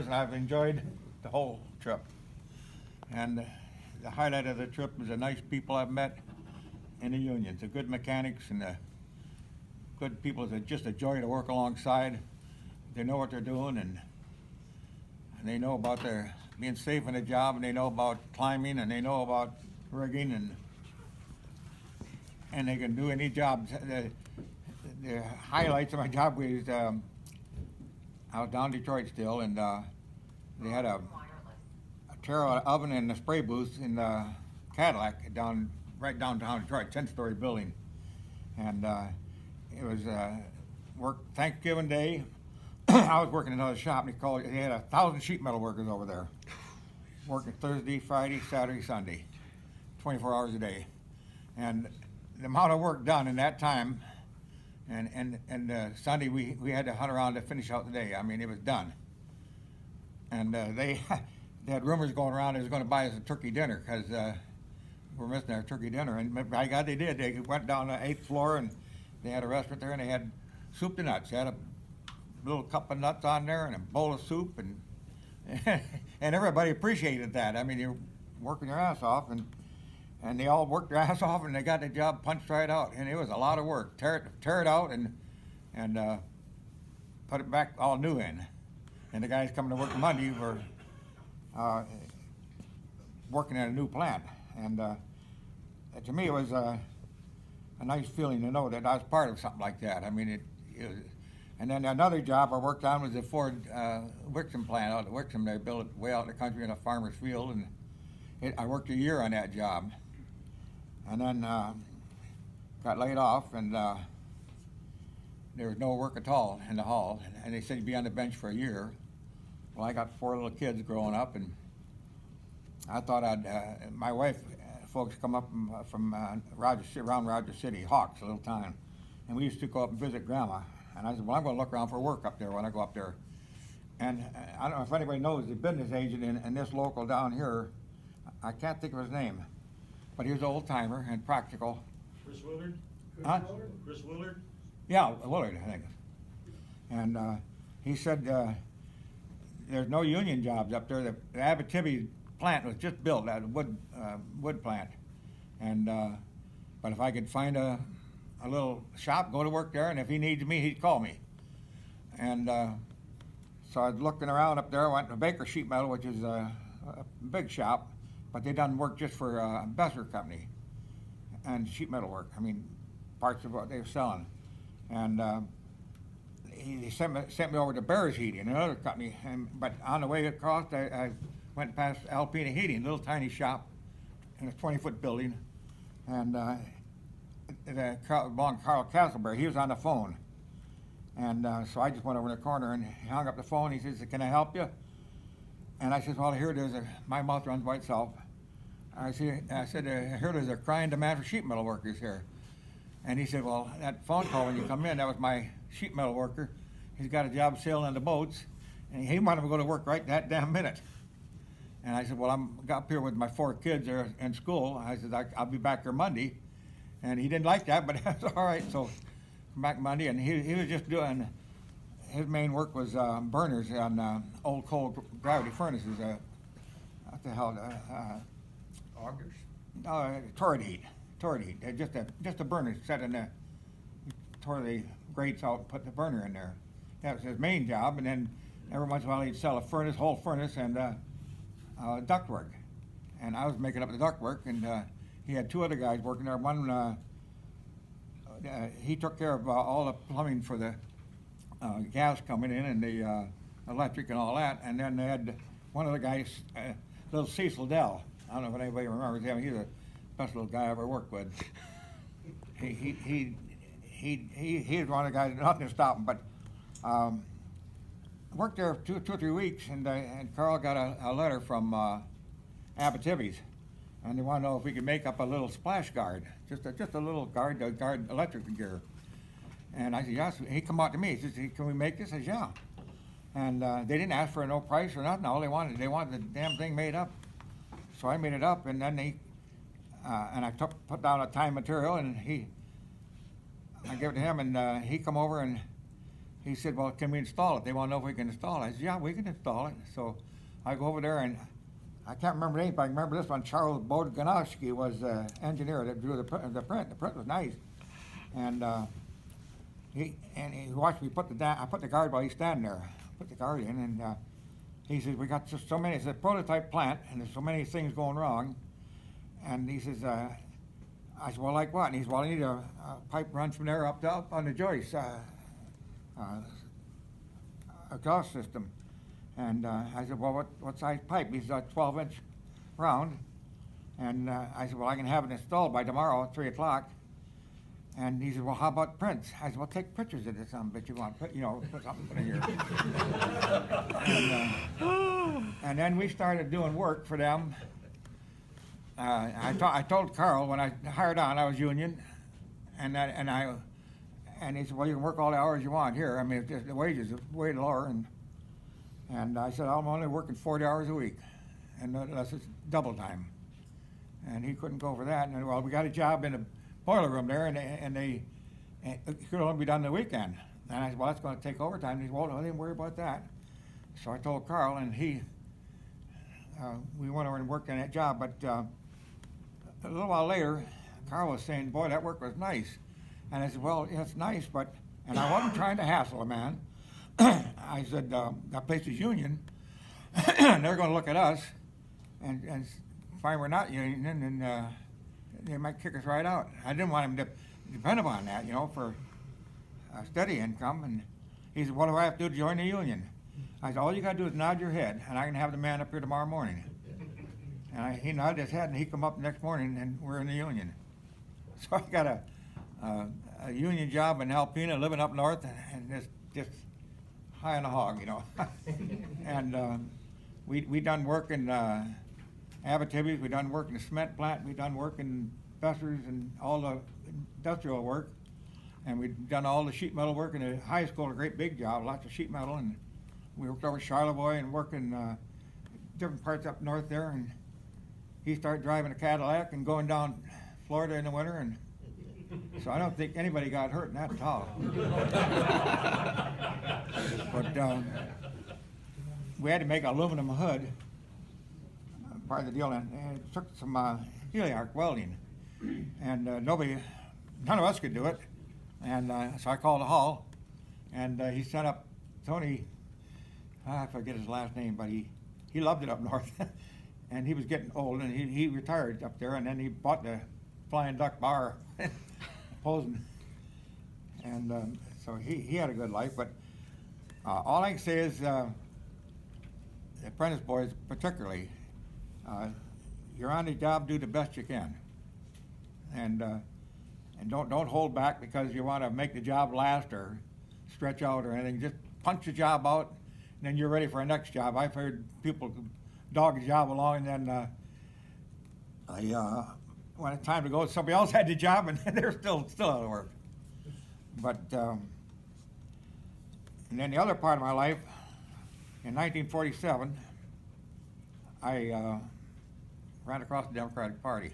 years, and I've enjoyed the whole trip. And the highlight of the trip is the nice people I've met in the unions, the good mechanics and the good people that just a joy to work alongside. They know what they're doing, and they know about their being safe in the job, and they know about climbing, and they know about rigging, and they can do any job. The highlights of my job was I was down in Detroit still, and they had a terra oven in the spray booth in the Cadillac right downtown Detroit, 10-story building, and it was work Thanksgiving Day. I was working in another shop, and they had 1,000 sheet metal workers over there, working Thursday, Friday, Saturday, Sunday, 24 hours a day, and the amount of work done in that time. And Sunday we had to hunt around to finish out the day. I mean, it was done. And they had rumors going around they was going to buy us a turkey dinner because we're missing our turkey dinner. And by God, they did. They went down the 8th floor and they had a restaurant there, and they had soup to nuts. They had a little cup of nuts on there and a bowl of soup, and and everybody appreciated that. I mean, you're working your ass off, and they all worked their ass off, and they got the job punched right out. And it was a lot of work. Tear it out and put it back all new in. And the guys coming to work Monday were working at a new plant. And to me, it was a nice feeling to know that I was part of something like that. I mean, it was. And then another job I worked on was the Ford Wixom plant out at Wixom. They built it way out in the country in a farmer's field, and I worked a year on that job. And then got laid off, and there was no work at all in the hall. And they said you'd be on the bench for a year. Well, I got 4 little kids growing up, and I thought my wife, folks come up from around Roger City, Hawks, a little town, and we used to go up and visit Grandma. And I said, well, I'm going to look around for work up there when I go up there. And I don't know if anybody knows the business agent in this local down here. I can't think of his name, but he was an old timer and practical. Chris Willard? Huh? Chris Willard? Yeah, Willard, I think. And he said there's no union jobs up there. The Abitibi plant was just built, that wood plant. And but if I could find a little shop, go to work there, and if he needs me, he'd call me. And so I was looking around up there. I went to Baker Sheet Metal, which is a big shop, but they done work just for Besser Company and sheet metal work. I mean, parts of what they were selling. And he sent me over to Bears Heating, another company. But on the way across, I went past Alpena Heating, a little tiny shop in a 20-foot building, and Carl Castleberry, he was on the phone. And so I just went over in the corner and he hung up the phone. He says, can I help you? And I said, well, here it is. My mouth runs by itself. I said, here there's a crying demand for sheet metal workers here. And he said, well, that phone call when you come in, that was my sheet metal worker. He's got a job sailing the boats, and he wanted to go to work right that damn minute. And I said, well, I'm up here with my 4 kids there in school. I said, I'll be back there Monday. And he didn't like that, but that's all right. So back Monday, and he was just doing, his main work was burners on old coal gravity furnaces. What the hell? Augers? Torrid heat. Just a burner set in there. Tore the grates out and put the burner in there. That was his main job. And then every once in a while he'd sell a furnace, whole furnace, and ductwork. And I was making up the ductwork, and he had 2 other guys working there. One, he took care of all the plumbing for the gas coming in and the electric and all that. And then they had one of the guys, little Cecil Dell. I don't know if anybody remembers him. He's the best little guy I ever worked with. He was one of the guys, nothing to stop him. But worked there 2 or 3 weeks, and Carl got a letter from Abitibi's. And they want to know if we could make up a little splash guard, just a little guard to guard electric gear. And I said, yes. He come out to me. He says, can we make this? I said, yeah. And they didn't ask for no price or nothing. All they wanted the damn thing made up. So I made it up, and then I put down a time material, and I gave it to him, and he come over and he said, well, can we install it? They want to know if we can install it. I said, yeah, we can install it. So I go over there, and I can't remember the name, but I remember this one. Charles Bodganowski was the engineer that drew the print. The print was nice. And he watched me put I put the guard while he's standing there. Put the guard in, and he says, we got just so many, it's a prototype plant, and there's so many things going wrong. And he says, I said, well, like what? And he says, well, I need a pipe runs from there up on the joist, exhaust system. And I said, well, what size pipe? He said, 12-inch round. And I said, well, I can have it installed by tomorrow at 3 o'clock. And he said, well, how about prints? I said, well, take pictures of this, but you want, put something in here. And then we started doing work for them. I told Carl when I hired on, I was union, and he said, well, you can work all the hours you want here. I mean, the wages are way lower, and I said, I'm only working 40 hours a week, and unless it's double time. And he couldn't go for that. And well, we got a job in the boiler room there, and it could only be done the weekend. And I said, well, that's going to take overtime. And he said, well, don't even worry about that. So I told Carl, and we went over and worked on that job. But a little while later, Carl was saying, boy, that work was nice. And I said, well, yeah, it's nice, and I wasn't trying to hassle a man. I said, that place is union, and they're going to look at us and find we're not union, and they might kick us right out. I didn't want him to depend upon that, for a steady income. And he said, what do I have to do to join the union? I said, all you got to do is nod your head, and I can have the man up here tomorrow morning. And he nodded his head, and he come up the next morning, and we're in the union. So I got a union job in Alpena, living up north, and just high on the hog, And we done work in Abitibi's, we done work in the cement plant, we done work in Bessers and all the industrial work, and we done all the sheet metal work in the high school, a great big job, lots of sheet metal, and we worked over Charlevoix and worked in different parts up north there, and he started driving a Cadillac and going down Florida in the winter, and so I don't think anybody got hurt in that at all. But we had to make an aluminum hood, part of the deal, and it took some heliarc welding, and none of us could do it, and so I called the hall, and he sent up Tony, I forget his last name, but he loved it up north, and he was getting old, and he retired up there, and then he bought the Flying Duck bar, posing, and so he had a good life, but all I can say is the apprentice boys particularly, you're on the job, do the best you can, and don't hold back because you want to make the job last or stretch out or anything. Just punch the job out, and then you're ready for a next job. I've heard people dog a job along, and then when it's time to go, somebody else had the job, and they're still out of work. But and then the other part of my life, in 1947, I ran across the Democratic Party.